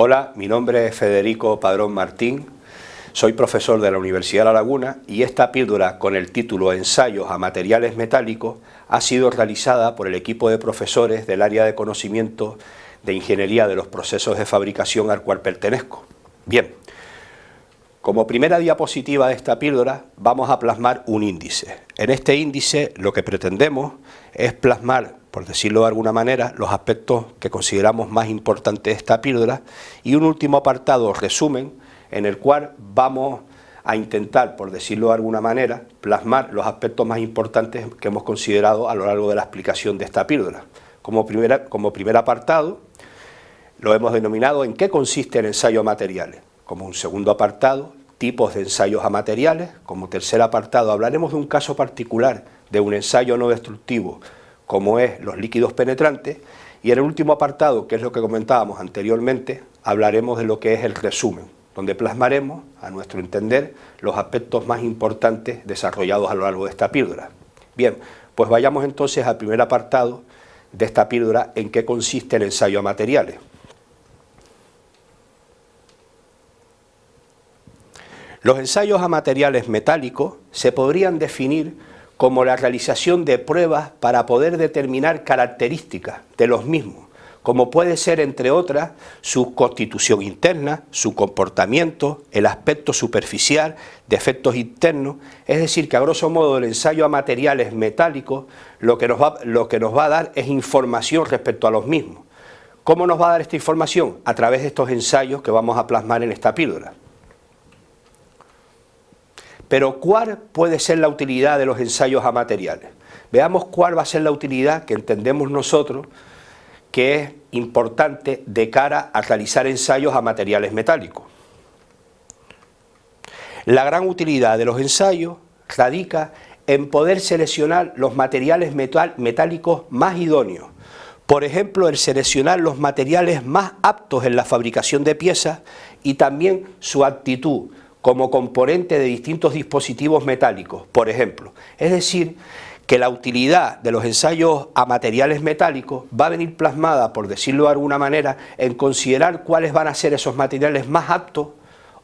Hola, mi nombre es Federico Padrón Martín, soy profesor de la Universidad de La Laguna y esta píldora con el título Ensayos a materiales metálicos ha sido realizada por el equipo de profesores del área de conocimiento de Ingeniería de los Procesos de Fabricación al cual pertenezco. Bien, como primera diapositiva de esta píldora vamos a plasmar un índice. En este índice lo que pretendemos es plasmar, por decirlo de alguna manera, los aspectos que consideramos más importantes de esta píldora y un último apartado, resumen, en el cual vamos a intentar, por decirlo de alguna manera, plasmar los aspectos más importantes que hemos considerado a lo largo de la explicación de esta píldora. Como primer apartado, lo hemos denominado ¿en qué consiste el ensayo a materiales? Como un segundo apartado, tipos de ensayos a materiales. Como tercer apartado, hablaremos de un caso particular de un ensayo no destructivo, como es los líquidos penetrantes. Y en el último apartado, que es lo que comentábamos anteriormente, hablaremos de lo que es el resumen, donde plasmaremos, a nuestro entender, los aspectos más importantes desarrollados a lo largo de esta píldora. Bien, pues vayamos entonces al primer apartado de esta píldora, ¿en qué consiste el ensayo a materiales? Los ensayos a materiales metálicos se podrían definir como la realización de pruebas para poder determinar características de los mismos, como puede ser, entre otras, su constitución interna, su comportamiento, el aspecto superficial, defectos internos. Es decir, que a grosso modo el ensayo a materiales metálicos lo que nos va a dar es información respecto a los mismos. ¿Cómo nos va a dar esta información? A través de estos ensayos que vamos a plasmar en esta píldora. Pero ¿cuál puede ser la utilidad de los ensayos a materiales? Veamos cuál va a ser la utilidad que entendemos nosotros que es importante de cara a realizar ensayos a materiales metálicos. La gran utilidad de los ensayos radica en poder seleccionar los materiales metálicos más idóneos. Por ejemplo, el seleccionar los materiales más aptos en la fabricación de piezas y también su aptitud como componente de distintos dispositivos metálicos, por ejemplo. Es decir, que la utilidad de los ensayos a materiales metálicos va a venir plasmada, por decirlo de alguna manera, en considerar cuáles van a ser esos materiales más aptos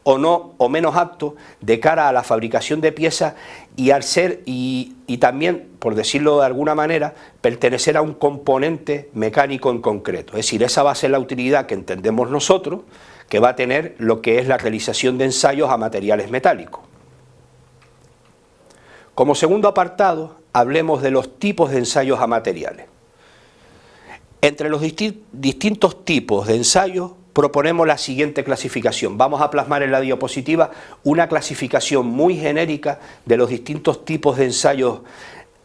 o no, o menos aptos de cara a la fabricación de piezas y al ser, y también, por decirlo de alguna manera, pertenecer a un componente mecánico en concreto. Es decir, esa va a ser la utilidad que entendemos nosotros que va a tener lo que es la realización de ensayos a materiales metálicos. Como segundo apartado, hablemos de los tipos de ensayos a materiales. Entre los distintos tipos de ensayos proponemos la siguiente clasificación. Vamos a plasmar en la diapositiva una clasificación muy genérica de los distintos tipos de ensayos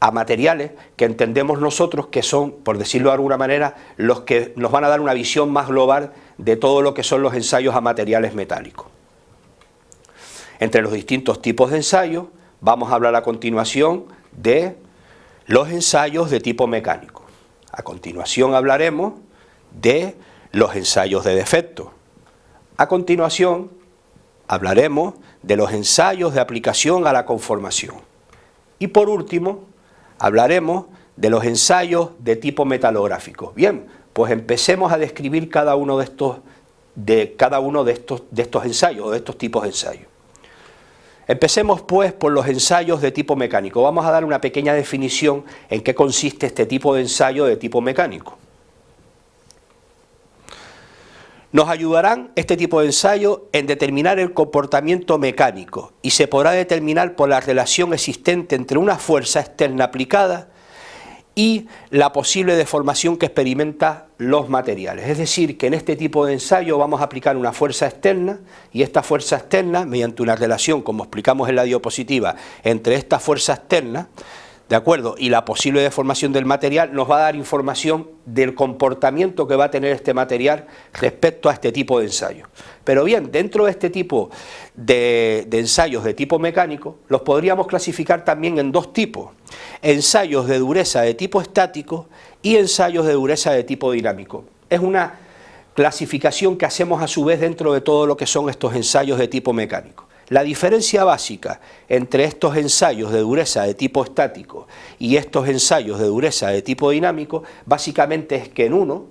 a materiales que entendemos nosotros que son, por decirlo de alguna manera, los que nos van a dar una visión más global de todo lo que son los ensayos a materiales metálicos. Entre los distintos tipos de ensayos vamos a hablar a continuación de los ensayos de tipo mecánico. A continuación hablaremos de los ensayos de defecto. A continuación hablaremos de los ensayos de aplicación a la conformación. Y por último hablaremos de los ensayos de tipo metalográfico. Bien, pues empecemos a describir cada uno de estos ensayos o de estos tipos de ensayos. Empecemos pues por los ensayos de tipo mecánico. Vamos a dar una pequeña definición en qué consiste este tipo de ensayo de tipo mecánico. Nos ayudarán este tipo de ensayo en determinar el comportamiento mecánico y se podrá determinar por la relación existente entre una fuerza externa aplicada y la posible deformación que experimentan los materiales. Es decir, que en este tipo de ensayo vamos a aplicar una fuerza externa y esta fuerza externa, mediante una relación, como explicamos en la diapositiva, entre esta fuerza externa, ¿de acuerdo?, y la posible deformación del material, nos va a dar información del comportamiento que va a tener este material respecto a este tipo de ensayo. Pero bien, dentro de este tipo de ensayos de tipo mecánico, los podríamos clasificar también en dos tipos: ensayos de dureza de tipo estático y ensayos de dureza de tipo dinámico. Es una clasificación que hacemos a su vez dentro de todo lo que son estos ensayos de tipo mecánico. La diferencia básica entre estos ensayos de dureza de tipo estático y estos ensayos de dureza de tipo dinámico, básicamente es que en uno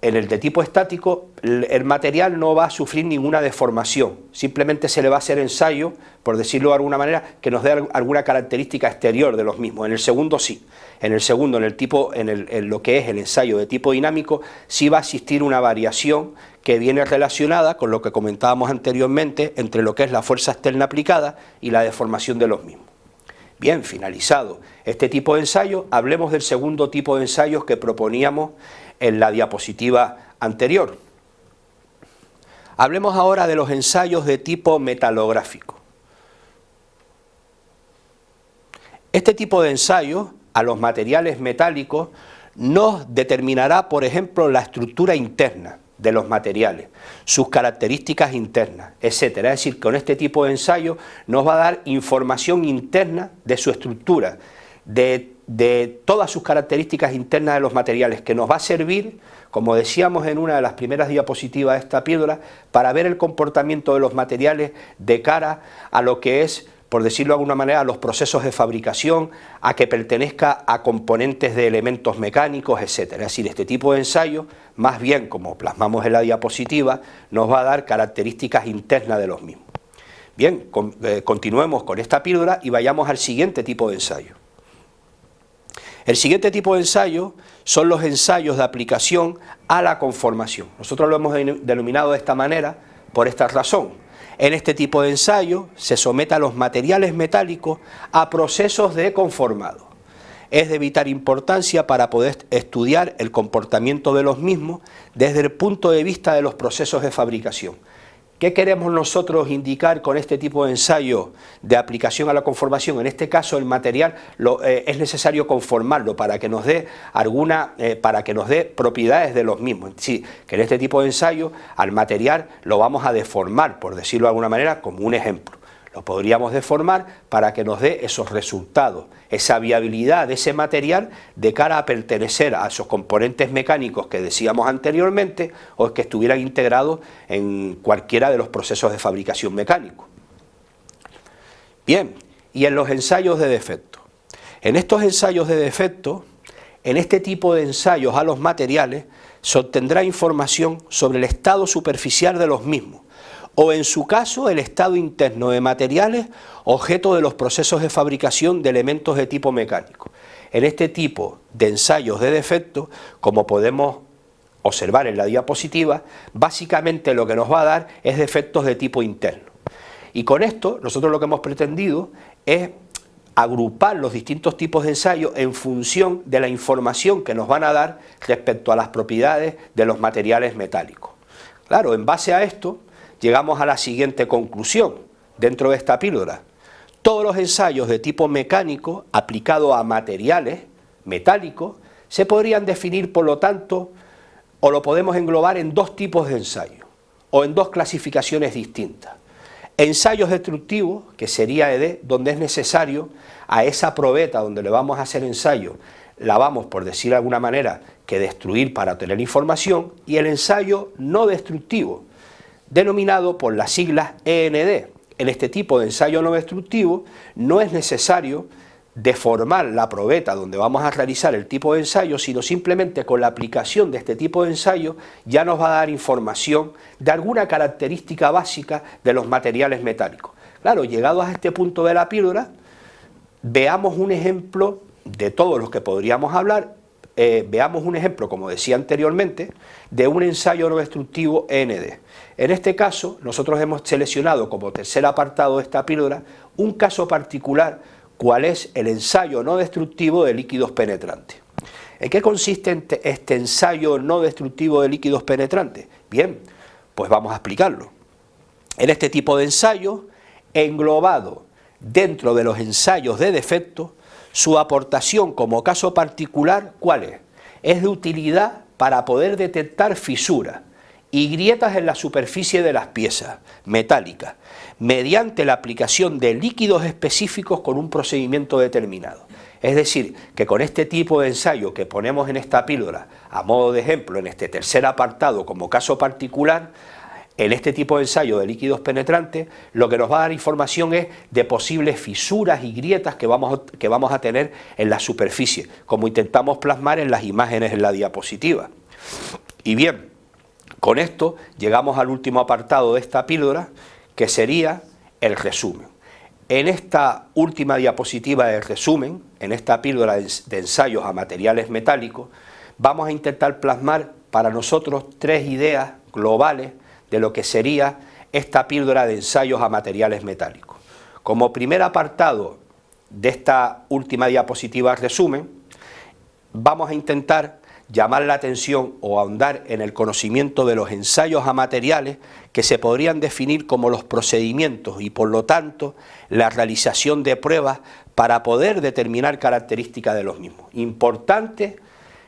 en el de tipo estático, el material no va a sufrir ninguna deformación, simplemente se le va a hacer ensayo, por decirlo de alguna manera, que nos dé alguna característica exterior de los mismos. En el segundo sí, en el segundo, en lo que es el ensayo de tipo dinámico, sí va a existir una variación que viene relacionada con lo que comentábamos anteriormente entre lo que es la fuerza externa aplicada y la deformación de los mismos. Bien, finalizado este tipo de ensayo, hablemos del segundo tipo de ensayos que proponíamos en la diapositiva anterior. Hablemos ahora de los ensayos de tipo metalográfico. Este tipo de ensayo a los materiales metálicos nos determinará, por ejemplo, la estructura interna de los materiales, sus características internas, etcétera. Es decir, con este tipo de ensayo nos va a dar información interna de su estructura, de todas sus características internas de los materiales, que nos va a servir, como decíamos en una de las primeras diapositivas de esta píldora, para ver el comportamiento de los materiales de cara a lo que es, por decirlo de alguna manera, a los procesos de fabricación, a que pertenezca a componentes de elementos mecánicos, etcétera. Es decir, este tipo de ensayo, más bien como plasmamos en la diapositiva, nos va a dar características internas de los mismos. Bien, continuemos con esta píldora y vayamos al siguiente tipo de ensayo. El siguiente tipo de ensayo son los ensayos de aplicación a la conformación. Nosotros lo hemos denominado de esta manera por esta razón. En este tipo de ensayo se somete a los materiales metálicos a procesos de conformado. Es de vital importancia para poder estudiar el comportamiento de los mismos desde el punto de vista de los procesos de fabricación. ¿Qué queremos nosotros indicar con este tipo de ensayo de aplicación a la conformación? En este caso el material es necesario conformarlo para que nos dé propiedades de los mismos. Sí, que en este tipo de ensayo al material lo vamos a deformar, por decirlo de alguna manera, como un ejemplo. Lo podríamos deformar para que nos dé esos resultados, esa viabilidad de ese material de cara a pertenecer a esos componentes mecánicos que decíamos anteriormente o que estuvieran integrados en cualquiera de los procesos de fabricación mecánico. Bien, y en los ensayos de defecto. En estos ensayos de defecto, en este tipo de ensayos a los materiales, se obtendrá información sobre el estado superficial de los mismos, o en su caso el estado interno de materiales objeto de los procesos de fabricación de elementos de tipo mecánico. En este tipo de ensayos de defecto, como podemos observar en la diapositiva, básicamente lo que nos va a dar es defectos de tipo interno. Y con esto nosotros lo que hemos pretendido es agrupar los distintos tipos de ensayos en función de la información que nos van a dar respecto a las propiedades de los materiales metálicos. Claro, en base a esto llegamos a la siguiente conclusión dentro de esta píldora. Todos los ensayos de tipo mecánico aplicados a materiales metálicos se podrían definir, por lo tanto, o lo podemos englobar en dos tipos de ensayos o en dos clasificaciones distintas. Ensayos destructivos, que sería ED, donde es necesario a esa probeta donde le vamos a hacer ensayo, la vamos, por decir de alguna manera, que destruir para obtener información, y el ensayo no destructivo, denominado por las siglas END. En este tipo de ensayo no destructivo no es necesario deformar la probeta donde vamos a realizar el tipo de ensayo, sino simplemente con la aplicación de este tipo de ensayo ya nos va a dar información de alguna característica básica de los materiales metálicos. Claro, llegados a este punto de la píldora, veamos un ejemplo de todos los que podríamos hablar. Veamos un ejemplo, como decía anteriormente, de un ensayo no destructivo END. En este caso, nosotros hemos seleccionado como tercer apartado de esta píldora un caso particular, cuál es el ensayo no destructivo de líquidos penetrantes. ¿En qué consiste este ensayo no destructivo de líquidos penetrantes? Bien, pues vamos a explicarlo. En este tipo de ensayo, englobado dentro de los ensayos de defecto, su aportación como caso particular, ¿cuál es? Es de utilidad para poder detectar fisuras y grietas en la superficie de las piezas metálicas, mediante la aplicación de líquidos específicos con un procedimiento determinado. Es decir, que con este tipo de ensayo que ponemos en esta píldora, a modo de ejemplo, en este tercer apartado como caso particular, en este tipo de ensayo de líquidos penetrantes, lo que nos va a dar información es de posibles fisuras y grietas que vamos a tener en la superficie, como intentamos plasmar en las imágenes en la diapositiva. Y bien, con esto llegamos al último apartado de esta píldora, que sería el resumen. En esta última diapositiva de resumen, en esta píldora de ensayos a materiales metálicos, vamos a intentar plasmar para nosotros 3 ideas globales de lo que sería esta píldora de ensayos a materiales metálicos. Como primer apartado de esta última diapositiva resumen, vamos a intentar llamar la atención o ahondar en el conocimiento de los ensayos a materiales, que se podrían definir como los procedimientos y por lo tanto la realización de pruebas para poder determinar características de los mismos. Importante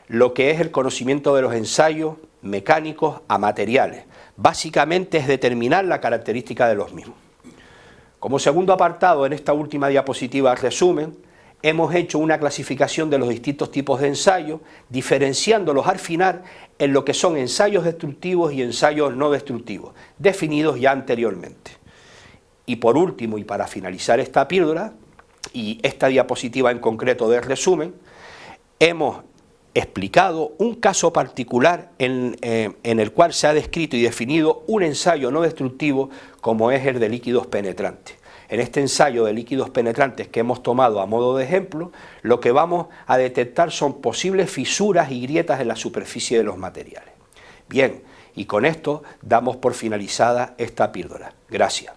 lo que es el conocimiento de los ensayos mecánicos a materiales. Básicamente es determinar la característica de los mismos. Como segundo apartado, en esta última diapositiva resumen, hemos hecho una clasificación de los distintos tipos de ensayos, diferenciándolos al final en lo que son ensayos destructivos y ensayos no destructivos, definidos ya anteriormente. Y por último, y para finalizar esta píldora, y esta diapositiva en concreto de resumen, hemos explicado un caso particular en el cual se ha descrito y definido un ensayo no destructivo como es el de líquidos penetrantes. En este ensayo de líquidos penetrantes que hemos tomado a modo de ejemplo, lo que vamos a detectar son posibles fisuras y grietas en la superficie de los materiales. Bien, y con esto damos por finalizada esta píldora. Gracias.